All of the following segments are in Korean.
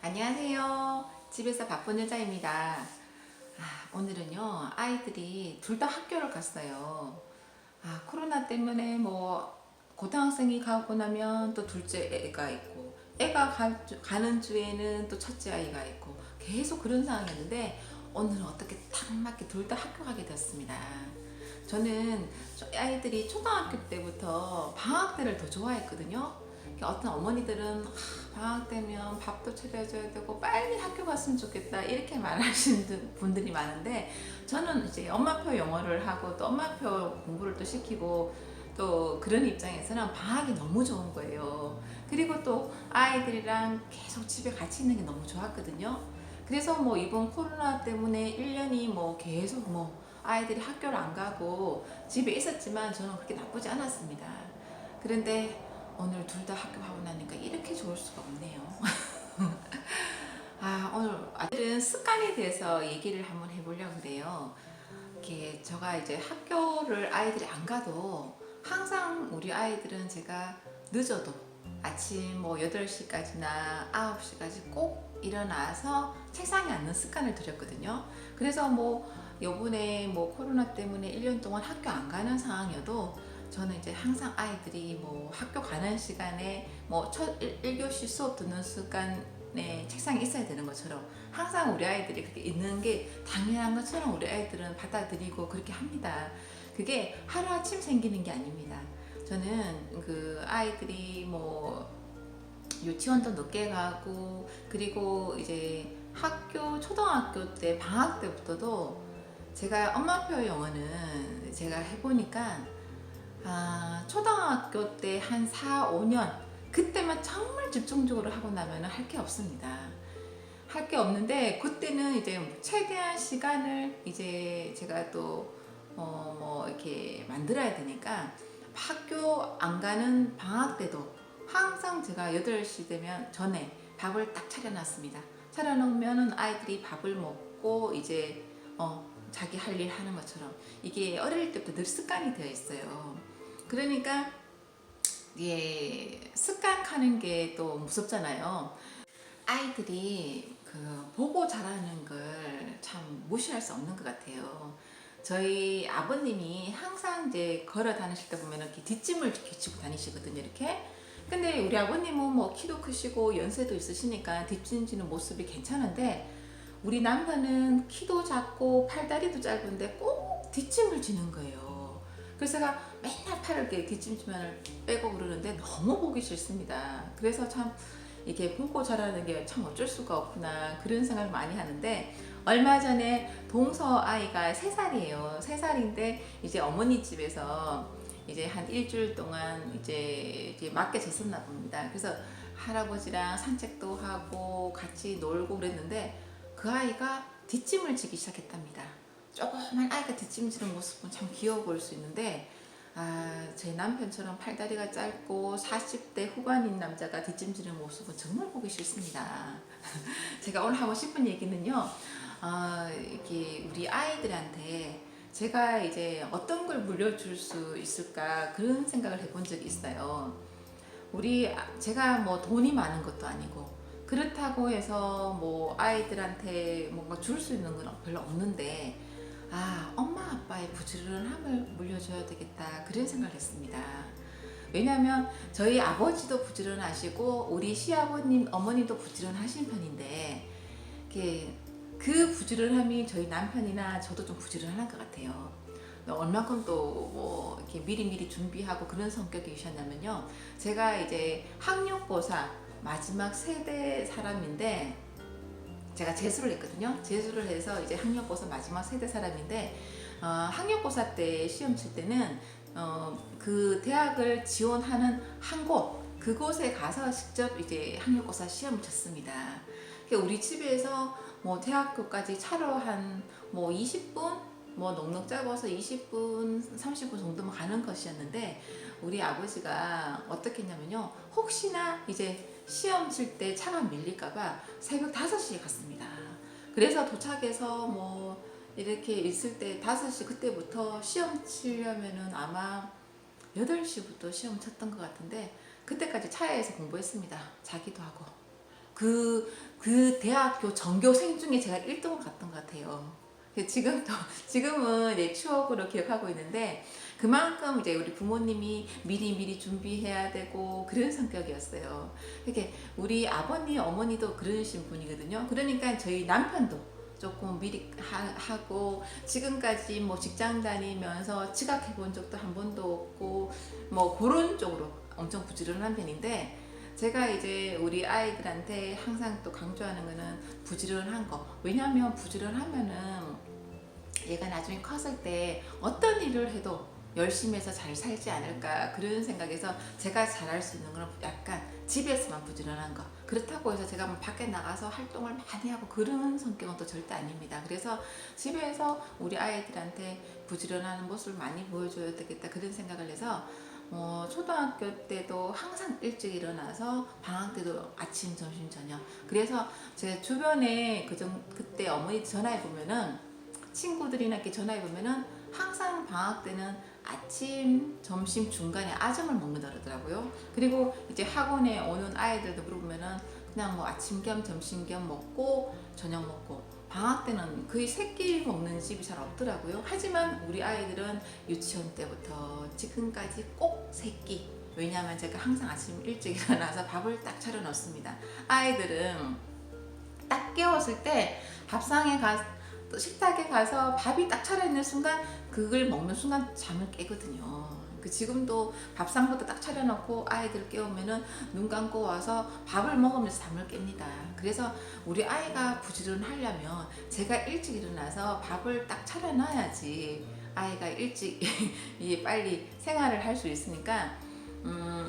안녕하세요. 집에서 바쁜 여자입니다. 오늘은요, 아이들이 둘 다 학교를 갔어요. 코로나 때문에 뭐, 고등학생이 가고 나면 또 둘째 애가 있고, 가는 주에는 또 첫째 아이가 있고, 계속 그런 상황이었는데, 오늘은 어떻게 딱 맞게 둘 다 학교 가게 됐습니다. 저는 아이들이 초등학교 때부터 방학 때를 더 좋아했거든요. 어떤 어머니들은 방학 때면 밥도 차려줘야 되고 빨리 학교 갔으면 좋겠다 이렇게 말하시는 분들이 많은데, 저는 이제 엄마표 영어를 하고 또 엄마표 공부를 또 시키고 또 그런 입장에서는 방학이 너무 좋은 거예요. 그리고 또 아이들이랑 계속 집에 같이 있는 게 너무 좋았거든요. 그래서 뭐 이번 코로나 때문에 1년이 뭐 계속 뭐 아이들이 학교를 안 가고 집에 있었지만 저는 그렇게 나쁘지 않았습니다. 그런데 오늘 둘 다 학교 가고 나니까 이렇게 좋을 수가 없네요. 오늘 아들은 습관에 대해서 얘기를 한번 해보려고 그래요. 이렇게 제가 이제 학교를 아이들이 안 가도 항상 우리 아이들은 제가 늦어도 아침 뭐 8시까지나 9시까지 꼭 일어나서 책상에 앉는 습관을 들였거든요. 그래서 뭐 요번에 뭐 코로나 때문에 1년 동안 학교 안 가는 상황이어도 저는 이제 항상 아이들이 뭐 학교 가는 시간에 뭐 첫 1교시 수업 듣는 습관에 책상에 있어야 되는 것처럼 항상 우리 아이들이 그렇게 있는 게 당연한 것처럼 우리 아이들은 받아들이고 그렇게 합니다. 그게 하루아침 생기는 게 아닙니다. 저는 그 아이들이 뭐 유치원도 늦게 가고 그리고 이제 초등학교 때 방학 때부터도 제가 엄마표 영어는 제가 해보니까 초등학교 때 한 4, 5년 그때만 정말 집중적으로 하고 나면 할 게 없습니다. 할 게 없는데 그때는 이제 최대한 시간을 이제 제가 또 뭐 이렇게 만들어야 되니까 학교 안 가는 방학 때도 항상 제가 8시 되면 전에 밥을 딱 차려놨습니다. 차려놓으면 아이들이 밥을 먹고 이제 자기 할 일 하는 것처럼 이게 어릴 때부터 늘 습관이 되어 있어요. 그러니까 습관하는 게 또 무섭잖아요. 아이들이 그 보고 자라는 걸 참 무시할 수 없는 것 같아요. 저희 아버님이 항상 이제 걸어 다니실 때 보면 이렇게 뒷짐을 이렇게 지고 다니시거든요, 이렇게. 근데 우리 아버님은 뭐 키도 크시고 연세도 있으시니까 뒷짐 지는 모습이 괜찮은데, 우리 남편은 키도 작고 팔다리도 짧은데 꼭 뒷짐을 지는 거예요. 그래서 제가 맨날 팔을 이렇게 뒷짐지면을 빼고 그러는데 너무 보기 싫습니다. 그래서 참 이게 보고 자라는 게 참 어쩔 수가 없구나 그런 생각을 많이 하는데, 얼마 전에 동서 아이가 3살이에요. 3살인데 이제 어머니 집에서 이제 한 일주일 동안 이제 맡겨졌었나 봅니다. 그래서 할아버지랑 산책도 하고 같이 놀고 그랬는데 그 아이가 뒷짐을 지기 시작했답니다. 조그만 아이가 뒷짐 지는 모습은 참 귀여워 보일 수 있는데, 제 남편처럼 팔다리가 짧고 40대 후반인 남자가 뒷짐 지는 모습은 정말 보기 싫습니다. 제가 오늘 하고 싶은 얘기는요, 이렇게 우리 아이들한테 제가 이제 어떤 걸 물려줄 수 있을까 그런 생각을 해본 적이 있어요. 제가 뭐 돈이 많은 것도 아니고 그렇다고 해서 뭐 아이들한테 뭔가 줄 수 있는 건 별로 없는데, 엄마 아빠의 부지런함을 물려줘야 되겠다 그런 생각을 했습니다. 왜냐하면 저희 아버지도 부지런하시고 우리 시아버님 어머니도 부지런하신 편인데, 그 부지런함이 저희 남편이나 저도 좀 부지런한 것 같아요. 얼마큼 또 뭐 이렇게 미리미리 준비하고 그런 성격이셨냐면요, 제가 이제 학력고사 마지막 세대 사람인데, 제가 재수를 했거든요. 재수를 해서 이제 학력고사 마지막 세대 사람인데, 학력고사 때 시험 칠 때는 그 대학을 지원하는 한 그곳에 가서 직접 이제 학력고사 시험을 쳤습니다. 그러니까 우리 집에서 뭐 대학교까지 차로 한 뭐 20분 뭐 넉넉 잡아서 20분 30분 정도만 가는 것이었는데, 우리 아버지가 어떻게 했냐면요, 혹시나 이제 시험 칠 때 차가 밀릴까봐 새벽 5시에 갔습니다. 그래서 도착해서 뭐 이렇게 있을 때 5시 그때부터 시험 치려면은 아마 8시부터 시험 쳤던 것 같은데, 그때까지 차에서 공부했습니다. 자기도 하고. 그 대학교 전교생 중에 제가 1등을 갔던 것 같아요. 지금은 이제 추억으로 기억하고 있는데, 그만큼 이제 우리 부모님이 미리 준비해야 되고 그런 성격이었어요. 이렇게 우리 아버님, 어머니도 그러신 분이거든요. 그러니까 저희 남편도 조금 미리 하고, 지금까지 뭐 직장 다니면서 지각해 본 적도 한 번도 없고, 뭐 그런 쪽으로 엄청 부지런한 편인데, 제가 이제 우리 아이들한테 항상 또 강조하는 거는 부지런한 거. 왜냐하면 부지런하면은 얘가 나중에 컸을 때 어떤 일을 해도 열심히 해서 잘 살지 않을까, 그런 생각에서 제가 잘할 수 있는 건 약간 집에서만 부지런한 거. 그렇다고 해서 제가 뭐 밖에 나가서 활동을 많이 하고 그런 성격은 또 절대 아닙니다. 그래서 집에서 우리 아이들한테 부지런한 모습을 많이 보여줘야 되겠다, 그런 생각을 해서 초등학교 때도 항상 일찍 일어나서, 방학 때도 아침, 점심, 저녁. 그래서 제 주변에 그때 어머니 전화해 보면은, 친구들이나 이렇게 전화해 보면은 항상 방학 때는 아침, 점심 중간에 아점을 먹는다 그러더라고요. 그리고 이제 학원에 오는 아이들도 물어보면은 그냥 뭐 아침 겸 점심 겸 먹고 저녁 먹고, 방학 때는 거의 세 끼 먹는 집이 잘 없더라고요. 하지만 우리 아이들은 유치원 때부터 지금까지 꼭 세 끼. 왜냐하면 제가 항상 아침 일찍 일어나서 밥을 딱 차려 넣습니다. 아이들은 딱 깨웠을 때 밥상에 또 식탁에 가서 밥이 딱 차려있는 순간, 그걸 먹는 순간 잠을 깨거든요. 지금도 밥상부터 딱 차려놓고 아이들 깨우면은 눈 감고 와서 밥을 먹으면서 잠을 깹니다. 그래서 우리 아이가 부지런하려면 제가 일찍 일어나서 밥을 딱 차려놔야지 아이가 일찍 빨리 생활을 할 수 있으니까,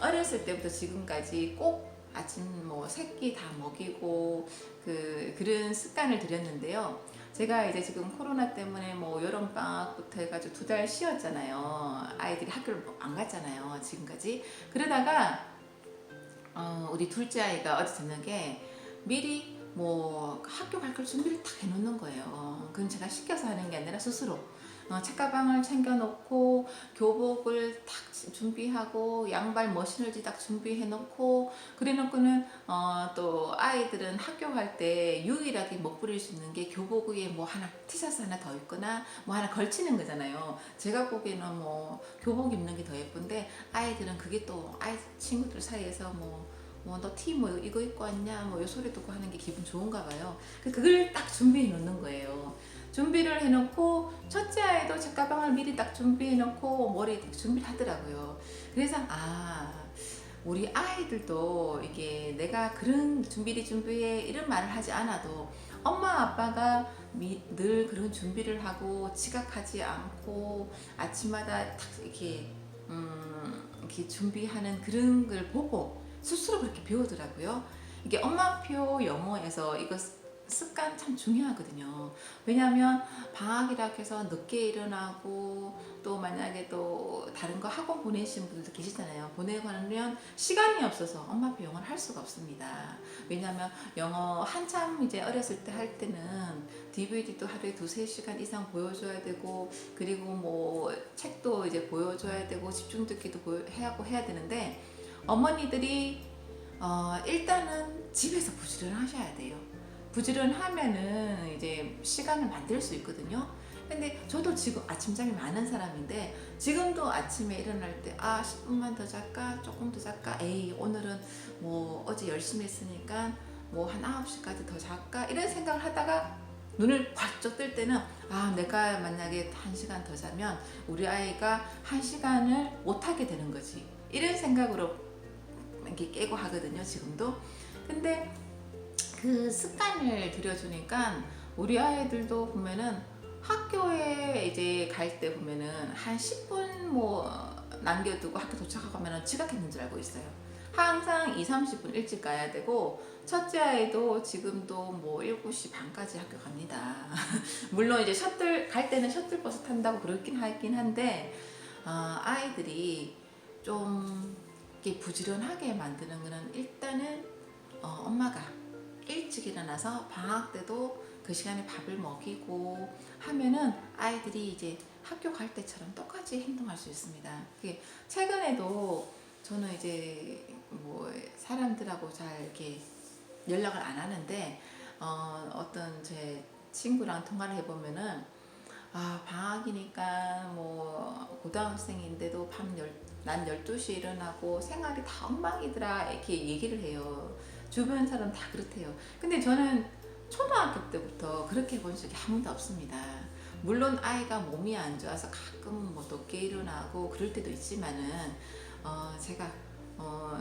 어렸을 때부터 지금까지 꼭 아침 뭐 새끼 다 먹이고 그런 습관을 들였는데요. 제가 이제 지금 코로나 때문에 뭐 여름방학부터 해가지고 2달 쉬었잖아요. 아이들이 학교를 안 갔잖아요, 지금까지. 그러다가 우리 둘째 아이가 어제 저녁에 미리 뭐 학교 갈 걸 준비를 딱 해놓는 거예요. 그건 제가 시켜서 하는 게 아니라 스스로 책가방을 챙겨놓고, 교복을 딱 준비하고, 양발 머신을지 딱 준비해놓고, 그래놓고는 또 아이들은 학교 갈 때 유일하게 못 부릴 수 있는 게 교복 위에 뭐 하나, 티셔츠 하나 더 입거나 뭐 하나 걸치는 거잖아요. 제가 보기에는 뭐 교복 입는 게 더 예쁜데, 아이들은 그게 또 아이 친구들 사이에서 너 티 뭐 이거 입고 왔냐 뭐 이 소리 듣고 하는 게 기분 좋은가 봐요. 그걸 딱 준비해 놓는 거예요. 준비를 해놓고, 첫째 아이도 책가방을 미리 딱 준비해 놓고 머리 준비를 하더라고요. 그래서 우리 아이들도 이게 내가 그런 준비해 이런 말을 하지 않아도 엄마 아빠가 늘 그런 준비를 하고 지각하지 않고 아침마다 딱 이렇게 준비하는 그런 걸 보고 스스로 그렇게 배우더라고요. 이게 엄마표 영어에서 이거 습관 참 중요하거든요. 왜냐하면 방학이라 해서 늦게 일어나고, 또 만약에 또 다른 거 학원 보내시는 분들도 계시잖아요. 보내고 하면 시간이 없어서 엄마표 영어를 할 수가 없습니다. 왜냐하면 영어 한참 이제 어렸을 때 할 때는 DVD도 하루에 2-3시간 이상 보여줘야 되고, 그리고 뭐 책도 이제 보여줘야 되고, 집중 듣기도 해야 되는데, 어머니들이 일단은 집에서 부지런하셔야 돼요. 부지런하면은 이제 시간을 만들 수 있거든요. 근데 저도 지금 아침잠이 많은 사람인데, 지금도 아침에 일어날 때 10분만 더 잘까, 조금 더 잘까, 에이 오늘은 뭐 어제 열심히 했으니까 뭐 한 9시까지 더 잘까, 이런 생각을 하다가 눈을 활짝 뜰 때는 내가 만약에 1시간 더 자면 우리 아이가 1시간을 못 하게 되는 거지, 이런 생각으로 이렇게 깨고 하거든요, 지금도. 근데 그 습관을 들여주니까 우리 아이들도 보면은 학교에 이제 갈 때 보면은 한 10분 뭐 남겨두고 학교 도착하고 하면은 지각했는 줄 알고 있어요. 항상 20-30분 일찍 가야 되고, 첫째 아이도 지금도 뭐 7시 반까지 학교 갑니다. 물론 이제 갈 때는 셔틀버스 탄다고 그렇긴 하긴 한데, 아이들이 좀 이렇게 부지런하게 만드는 거는 일단은 엄마가 일찍 일어나서 방학 때도 그 시간에 밥을 먹이고 하면은 아이들이 이제 학교 갈 때처럼 똑같이 행동할 수 있습니다. 최근에도 저는 이제 뭐 사람들하고 잘 이렇게 연락을 안 하는데 어떤 제 친구랑 통화를 해보면은 방학이니까 뭐 고등학생인데도 난 12시에 일어나고 생활이 다 엉망이더라 이렇게 얘기를 해요. 주변 사람 다 그렇대요. 근데 저는 초등학교 때부터 그렇게 본 적이 한 번도 없습니다. 물론 아이가 몸이 안 좋아서 가끔 뭐 늦게 일어나고 그럴 때도 있지만은 제가 어,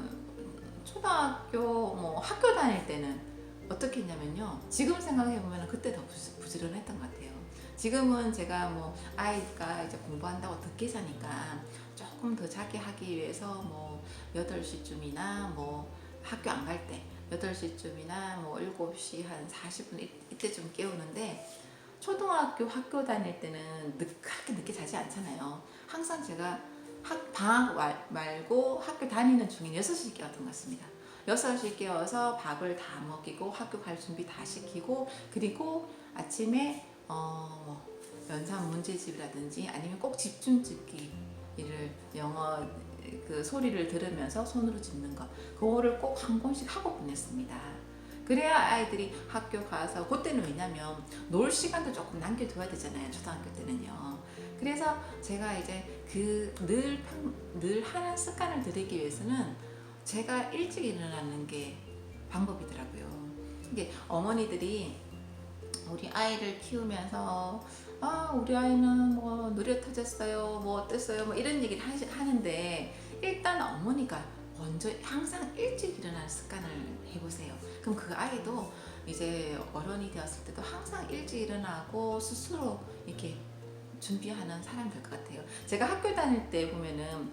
초등학교 뭐 학교 다닐 때는 어떻게 했냐면요. 지금 생각해 보면 그때 더 부지런했던 것 같아요. 지금은 제가 뭐 아이가 이제 공부한다고 늦게 자니까 조금 더 자게 하기 위해서 뭐 8시쯤이나 뭐 학교 안 갈 때 8시쯤이나 뭐 7시 한 40분 이때쯤 깨우는데 초등학교 학교 다닐 때는 그렇게 늦게 자지 않잖아요. 항상 제가 방학 말고 학교 다니는 중인 6시 깨웠던 것 같습니다. 6시 깨워서 밥을 다 먹이고 학교 갈 준비 다 시키고 그리고 아침에 뭐 연산 문제집이라든지 아니면 꼭 집중짓기를 영어 그 소리를 들으면서 손으로 짚는 거 그거를 꼭 한 권씩 하고 보냈습니다. 그래야 아이들이 학교 가서 그때는 왜냐면 놀 시간도 조금 남겨둬야 되잖아요. 초등학교 때는요. 그래서 제가 이제 그 늘 하는 습관을 들이기 위해서는 제가 일찍 일어나는 게 방법이더라고요. 이게 어머니들이 우리 아이를 키우면서 우리 아이는 뭐 느려 터졌어요 뭐 어땠어요 뭐 이런 얘기를 하는데 일단 어머니가 먼저 항상 일찍 일어나는 습관을 해보세요. 그럼 그 아이도 이제 어른이 되었을 때도 항상 일찍 일어나고 스스로 이렇게 준비하는 사람 될 것 같아요. 제가 학교 다닐 때 보면은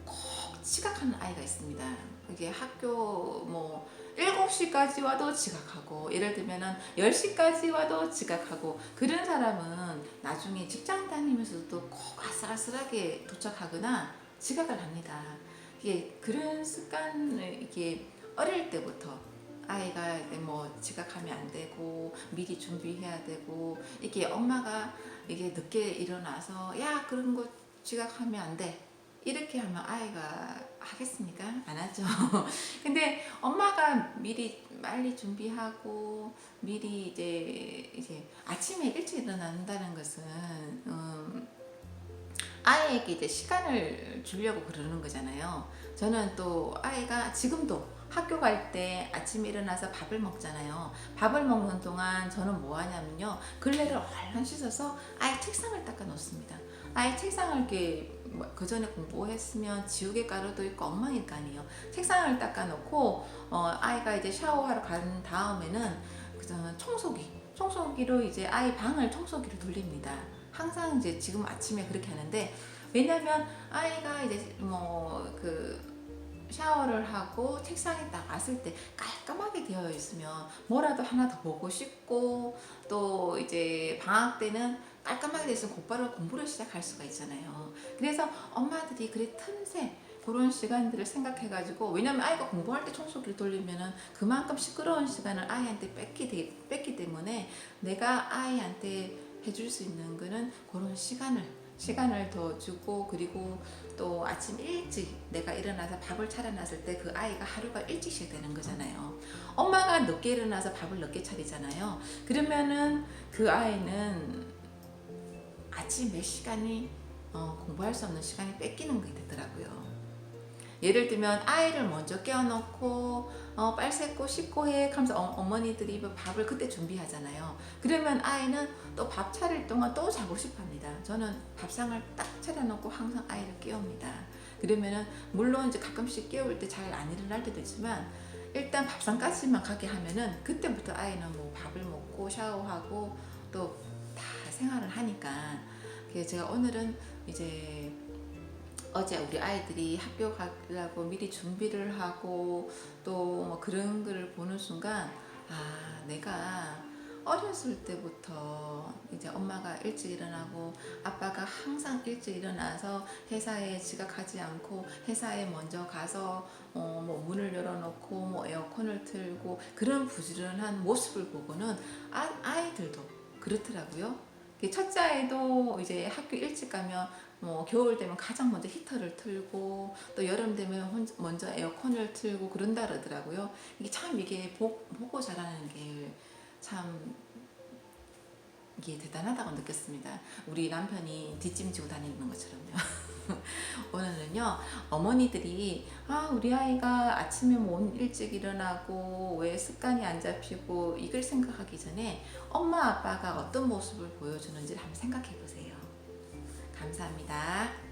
꼭 지각하는 아이가 있습니다. 이게 학교 뭐 7시까지 와도 지각하고 예를 들면은 10시까지 와도 지각하고 그런 사람은 나중에 직장 다니면서도 꼭 아슬아슬하게 도착하거나 지각을 합니다. 이게 그런 습관을 이게 어릴 때부터 아이가 뭐 지각하면 안 되고 미리 준비해야 되고 이게 엄마가 이게 늦게 일어나서 야 그런 거 지각하면 안 돼. 이렇게 하면 아이가 하겠습니까? 안 하죠. 근데 엄마가 미리 빨리 준비하고 미리 이제 아침에 일찍 일어난다는 것은 아이에게 이제 시간을 주려고 그러는 거잖아요. 저는 또 아이가 지금도 학교 갈 때 아침에 일어나서 밥을 먹잖아요. 밥을 먹는 동안 저는 뭐 하냐면요. 걸레를 얼른 씻어서 아이 책상을 닦아 놓습니다. 아이 책상을 이렇게 그 전에 공부했으면 지우개 가루도 있고 엉망일 거 아니에요. 책상을 닦아 놓고 아이가 이제 샤워하러 간 다음에는 그저는 청소기로 이제 아이 방을 청소기로 돌립니다. 항상 이제 지금 아침에 그렇게 하는데 왜냐면 아이가 이제 뭐 그 샤워를 하고 책상에 딱 왔을 때 깔끔하게 되어 있으면 뭐라도 하나 더 보고 싶고 또 이제 방학 때는 깔끔하게 되어 있으면 곧바로 공부를 시작할 수가 있잖아요. 그래서 엄마들이 그래 틈새 그런 시간들을 생각해가지고 왜냐면 아이가 공부할 때 청소기를 돌리면은 그만큼 시끄러운 시간을 아이한테 뺏기 때문에 내가 아이한테 해줄 수 있는 거는 그런 시간을 더 주고 그리고 또 아침 일찍 내가 일어나서 밥을 차려놨을 때 그 아이가 하루가 일찍 시작되는 거잖아요. 엄마가 늦게 일어나서 밥을 늦게 차리잖아요. 그러면은 그 아이는 아침 몇 시간이 공부할 수 없는 시간이 뺏기는 게 되더라고요. 예를 들면 아이를 먼저 깨워놓고 빨 샜고 씻고 해 하면서 어머니들이 밥을 그때 준비하잖아요. 그러면 아이는 또 밥 차릴 동안 또 자고 싶어 합니다. 저는 밥상을 딱 차려놓고 항상 아이를 깨웁니다. 그러면은 물론 이제 가끔씩 깨울 때 잘 안 일어날 때도 있지만 일단 밥상까지만 가게 하면은 그때부터 아이는 뭐 밥을 먹고 샤워하고 또 다 생활을 하니까 그래서 제가 오늘은 이제 어제 우리 아이들이 학교 가려고 미리 준비를 하고 또뭐 그런 거를 보는 순간 내가 어렸을 때부터 이제 엄마가 일찍 일어나고 아빠가 항상 일찍 일어나서 회사에 지각하지 않고 회사에 먼저 가서 뭐 문을 열어놓고 뭐 에어컨을 틀고 그런 부지런한 모습을 보고는 아이들도 그렇더라고요. 첫째 아이도 이제 학교 일찍 가면 뭐 겨울 되면 가장 먼저 히터를 틀고 또 여름 되면 먼저 에어컨을 틀고 그런다 그러더라고요. 이게 참 이게 보고 자라는 게 참 이게 대단하다고 느꼈습니다. 우리 남편이 뒷짐지고 다니는 것처럼요. 오늘은요, 어머니들이 우리 아이가 아침에 뭐 일찍 일어나고 왜 습관이 안 잡히고 이걸 생각하기 전에 엄마 아빠가 어떤 모습을 보여주는지 한번 생각해 보세요. 감사합니다.